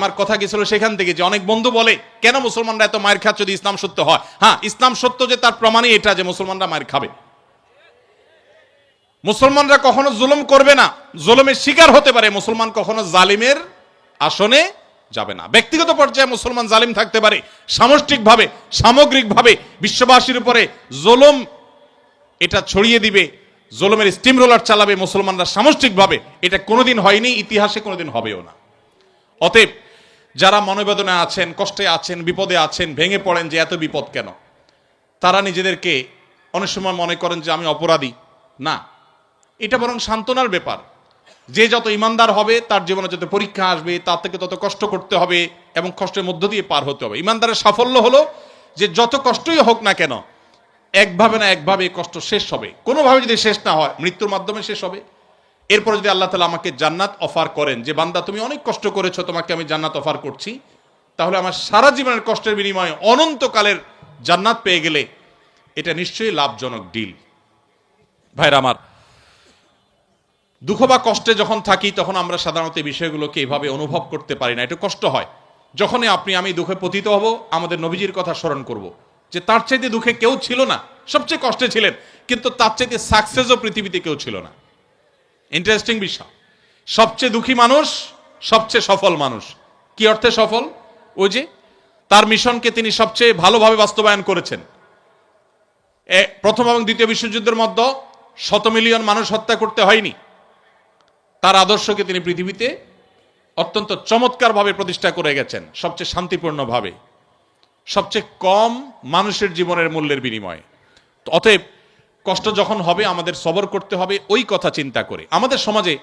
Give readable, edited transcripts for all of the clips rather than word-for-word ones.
আমার কথা গেছিল সেখান থেকে যে অনেক বন্ধু বলে কেন মুসলমানরা এত মায়ের খাচ্ছে যদি ইসলাম সত্য হয়। হ্যাঁ, ইসলাম সত্য যে তার প্রমাণই এটা যে মুসলমানরা মায়ের খাবে। মুসলমানরা কখনো জুলুম করবে না, জুলুমের শিকার হতে পারে, মুসলমান কখনো জালিমের আসনে যাবে না। ব্যক্তিগত পর্যায়ে মুসলমান জালিম থাকতে পারে, সামষ্টিকভাবে সামগ্রিকভাবে বিশ্ববাসীর উপরে জুলুম এটা ছড়িয়ে দিবে, জুলুমের স্টিম রোলার চালাবে মুসলমানরা সামষ্টিকভাবে, এটা কোনোদিন হয়নি, ইতিহাসে কোনোদিন হবেও না। অতএব যারা মনোবেদনা আছেন, কষ্টে আছেন, বিপদে আছেন, ভেঙে পড়েন যে এত বিপদ কেন, তারা নিজেদেরকে অনেক সময় মনে করেন যে আমি অপরাধী। না, এটা বরং সান্ত্বনার ব্যাপার। যে যত ইমানদার হবে তার জীবনে যত পরীক্ষা আসবে তার থেকে তত কষ্ট করতে হবে এবং কষ্টের মধ্য দিয়ে পার হতে হবে। ইমানদারের সাফল্য হলো যে যত কষ্টই হোক না কেন একভাবে না একভাবে কষ্ট শেষ হবে। কোনোভাবে যদি শেষ না হয় মৃত্যুর মাধ্যমে শেষ হবে। এরপরে যদি আল্লাহ তাআলা আমাকে জান্নাত অফার করেন যে বান্দা তুমি অনেক কষ্ট করেছো, তোমাকে আমি জান্নাত অফার করছি, তাহলে আমার সারা জীবনের কষ্টের বিনিময়ে অনন্তকালের জান্নাত পেয়ে গেলে এটা নিশ্চয়ই লাভজনক ডিল। ভাইরা আমার, দুঃখ বা কষ্টে যখন থাকি তখন আমরা সাধারণত এই বিষয়গুলোকে এভাবে অনুভব করতে পারি না, একটু কষ্ট হয়। যখনই আপনি আমি দুঃখে পতিত হব আমাদের নবীজির কথা স্মরণ করব যে তার চাইতে দুঃখে কেউ ছিল না, সবচেয়ে কষ্টে ছিলেন, কিন্তু তার চাইতে সাকসেসও পৃথিবীতে কেউ ছিল না। ইন্টারেস্টিং বিষয়, সবচেয়ে দুঃখী মানুষ সবচেয়ে সফল মানুষ। কি অর্থে সফল? ওই যে তার মিশনকে তিনি সবচেয়ে ভালোভাবে বাস্তবায়ন করেছেন। প্রথম এবং দ্বিতীয় বিশ্বযুদ্ধের মধ্যে 100 মিলিয়ন মানুষ হত্যা করতে হয়নি। তার আদর্শকে তিনি পৃথিবীতে অত্যন্ত চমৎকারভাবে প্রতিষ্ঠা করে গেছেন, সবচেয়ে শান্তিপূর্ণভাবে, সবচেয়ে কম মানুষের জীবনের মূল্যের বিনিময়ে। অতএব কষ্ট যখন হবে আমাদের সবর করতে হবে ওই কথা চিন্তা করে। আমাদের সমাজে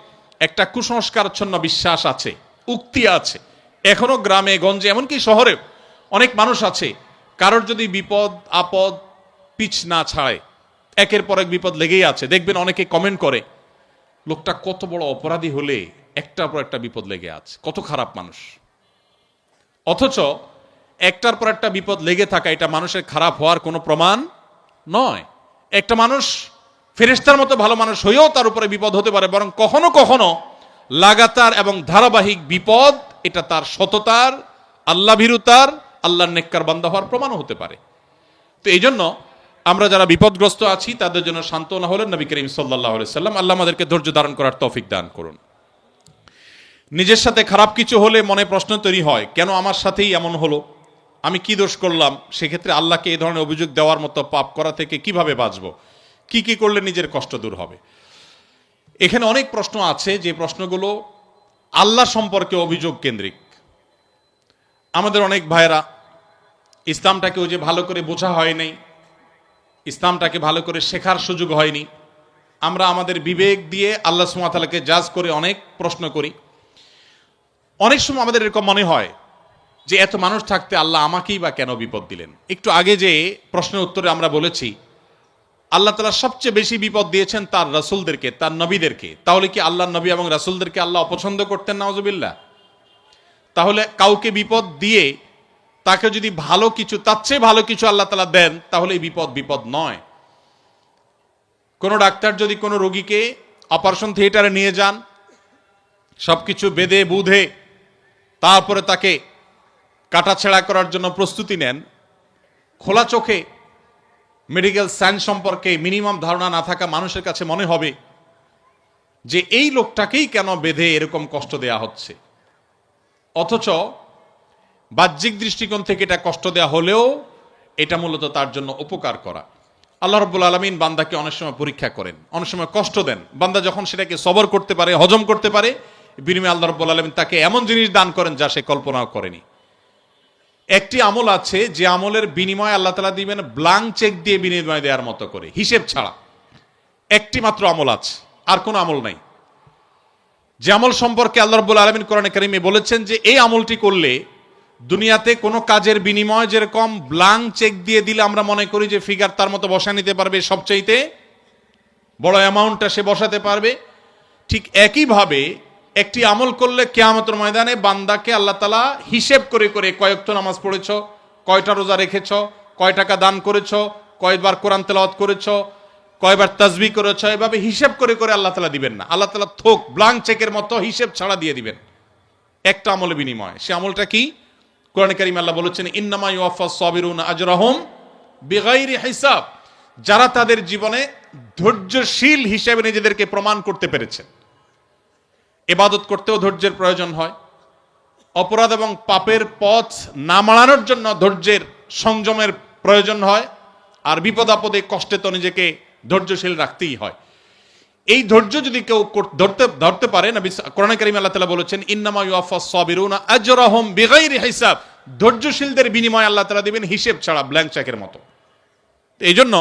একটা কুসংস্কারাচ্ছন্ন বিশ্বাস আছে, উক্তি আছে, এখনো গ্রামে গঞ্জে এমনকি শহরে অনেক মানুষ আছে, কারোর যদি বিপদ আপদ পিছ না ছাড়ে একের পর এক বিপদ লেগেই আছে। দেখবেন অনেকে কমেন্ট করে লোকটা কত বড় অপরাধী হলে একটার পর একটা বিপদ লেগে আছে, কত খারাপ মানুষ। অথচ একটার পর একটা বিপদ লেগে থাকা এটা মানুষের খারাপ হওয়ার কোনো প্রমাণ নয়। একটা মানুষ ফেরেশতার মতো ভালো মানুষ হয়েও তার উপরে বিপদ হতে পারে, বরং কখনো কখনো লাগাতার এবং ধারাবাহিক বিপদ এটা তার সততার, আল্লাহ ভীরুতার, আল্লাহর নেককার বান্দা হওয়ার প্রমাণও হতে পারে। তো এই জন্য আমরা যারা বিপদগ্রস্ত আছি তাদের জন্য সান্ত্বনা হলেন নবী করিম সাল্লাল্লাহু আলাইহি সাল্লাম। আল্লাহ আমাদেরকে ধৈর্য ধারণ করার তৌফিক দান করুন। নিজের সাথে খারাপ কিছু হলে মনে প্রশ্ন তৈরি হয়, কেন আমার সাথেই এমন হলো, আমি কি দোষ করলাম? সেক্ষেত্রে আল্লাহকে এই ধরনের অভিযোগ দেওয়ার মতো পাপ করা থেকে কিভাবে বাঁচবো, কি কি করলে নিজের কষ্ট দূর হবে? এখানে অনেক প্রশ্ন আছে, যে প্রশ্নগুলো আল্লাহ সম্পর্কে অভিযোগ কেন্দ্রিক। আমাদের অনেক ভাইরা ইসলামটাকে ওই যে ভালো করে বোঝা হয় নাই, ইসলামটাকে ভালো করে শেখার সুযোগ হয়নি। আমরা আমাদের বিবেক দিয়ে আল্লাহ সুবহানাহু ওয়া তাআলাকে জাজ করে অনেক প্রশ্ন করি। অনেক সময় আমাদের এরকম মনে হয় যে এত মানুষ থাকতে আল্লাহ আমাকেই বা কেন বিপদ দিলেন। একটু আগে যে প্রশ্নের উত্তরে আমরা বলেছি আল্লাহ তাআলা সবচেয়ে বেশি বিপদ দিয়েছেন তার রাসূলদেরকে, তার নবীদেরকে। তাহলে কি আল্লাহর নবী এবং রাসূলদেরকে আল্লাহ অপছন্দ করতেন? নাউজুবিল্লাহ। তাহলে কাউকে বিপদ দিয়ে তাকে যদি ভালো কিছু, তার চেয়ে ভালো কিছু আল্লাহ তাআলা দেন, তাহলে এই বিপদ বিপদ নয়। কোন ডাক্তার যদি কোনো রোগীকে অপারেশন থিয়েটারে নিয়ে যান, সবকিছু বেঁধে বুঝে তারপরে তাকে কাটাছেঁড়া করার জন্য প্রস্তুতি নেন, খোলা চোখে মেডিকেল সায়েন্স সম্পর্কে মিনিমাম ধারণা না থাকা মানুষের কাছে মনে হবে যে এই লোকটাকেই কেন বেঁধে এরকম কষ্ট দেয়া হচ্ছে। অথচ বাহ্যিক দৃষ্টিকোণ থেকে এটা কষ্ট দেয়া হলেও এটা মূলত তার জন্য উপকার করা। আল্লাহ রাব্বুল আলামিন বান্দাকে অনেক সময় পরীক্ষা করেন, অনেক সময় কষ্ট দেন। বান্দা যখন সেটাকে সবর করতে পারে, হজম করতে পারে, বিনিময়ে আল্লাহ রাব্বুল আলামিন তাকে এমন জিনিস দান করেন যা সে কল্পনাও করেনি। একটি আমল আছে যে আমলের বিনিময়ে আল্লাহ তাআলা দিবেন ব্ল্যাঙ্ক চেক দিয়ে বিনিময় দেওয়ার মতো করে, হিসেব ছাড়া। একটি মাত্র আমল আছে, আর কোনো আমল নাই। যে আমল সম্পর্কে আল্লাহ রাব্বুল আলামিন কোরআনে কারিমে বলেছেন যে এই আমলটি করলে দুনিয়াতে কোনো কাজের বিনিময় যেরকম ব্ল্যাঙ্ক চেক দিয়ে দিলে আমরা মনে করি যে ফিগার তার মতো বসা নিতে পারবে, সবচাইতে বড় অ্যামাউন্টটা সে বসাতে পারবে, ঠিক একইভাবে একটি আমল করলে কিয়ামতের ময়দানে বান্দাকে আল্লাহ তাআলা হিসেব করে করে কয় ওয়াক্ত নামাজ পড়েছ, কয়টা রোজা রেখেছ, কয় টাকা দান করেছ, কয়বার কোরআন তেলাওয়াত করেছ, কয়বার তাসবিহ করেছ, এভাবে হিসেব করে করে আল্লাহ তাআলা দিবেন না। আল্লাহ তাআলা থোক ব্ল্যাঙ্ক চেকের মতো হিসেব ছাড়া দিয়ে দিবেন। একটা আমলের বিনিময়। সে আমলটা কি? কোরআনে কারিমে আল্লাহ বলেছেন ইন্নামা ইউওয়াফাস সাবিরুনা আজরাহুম বিগাইরি হিসাব। যারা তাদের জীবনে ধৈর্যশীল হিসেবে নিজেদেরকে প্রমাণ করতে পেরেছে। ইবাদত করতেও ধৈর্যের প্রয়োজন হয়, অপরাধ এবং পাপের পথ না মাড়ানোর জন্য ধৈর্যের সংযমের প্রয়োজন হয়, আর বিপদ আপদে কষ্টে তো নিজেকে ধৈর্যশীল রাখতেই হয়। এই ধৈর্য যদি কেউ ধরতে পারে, নবী কোরআনে কারিমে আল্লাহ তাআলা বলেছেন ইন্নামা ইউওয়াফাস সাবিরুনা আজরাহুম বিগাইরি হিসাব। ধৈর্যশীলদের বিনিময় আল্লাহ তাআলা দিবেন হিসেব ছাড়া, ব্ল্যাঙ্ক চেকের মতো। এই জন্য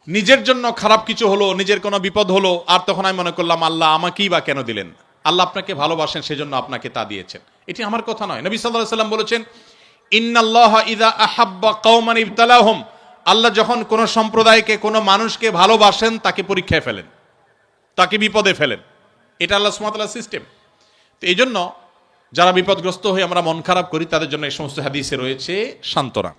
নিজের জন্য খারাপ কিছু হলো, নিজের কোনো বিপদ হলো, আর তখন আমি মনে করলাম আল্লাহ আমাকেই বা কেন দিলেন? আল্লাহ আপনাকে ভালোবাসেন, সেজন্য আপনাকে তা দিয়েছেন। এটি আমার কথা নয়। নবী সাল্লাল্লাহু আলাইহি ওয়াসাল্লাম বলেছেন ইন্নাল্লাহা ইযা আহাব্বা কওমান ইবতালাহুম। আল্লাহ যখন কোন সম্প্রদায়কে, কোন মানুষকে ভালোবাসেন, তাকে পরীক্ষায় ফেলেন, তাকে বিপদে ফেলেন। এটা আল্লাহ সুবহানাহু ওয়া তাআলার সিস্টেম। তো এই জন্য যারা বিপদগ্রস্ত হয়ে আমরা মন খারাপ করি, তাদের জন্য এই সমস্ত হাদিসে রয়েছে সান্ত্বনা।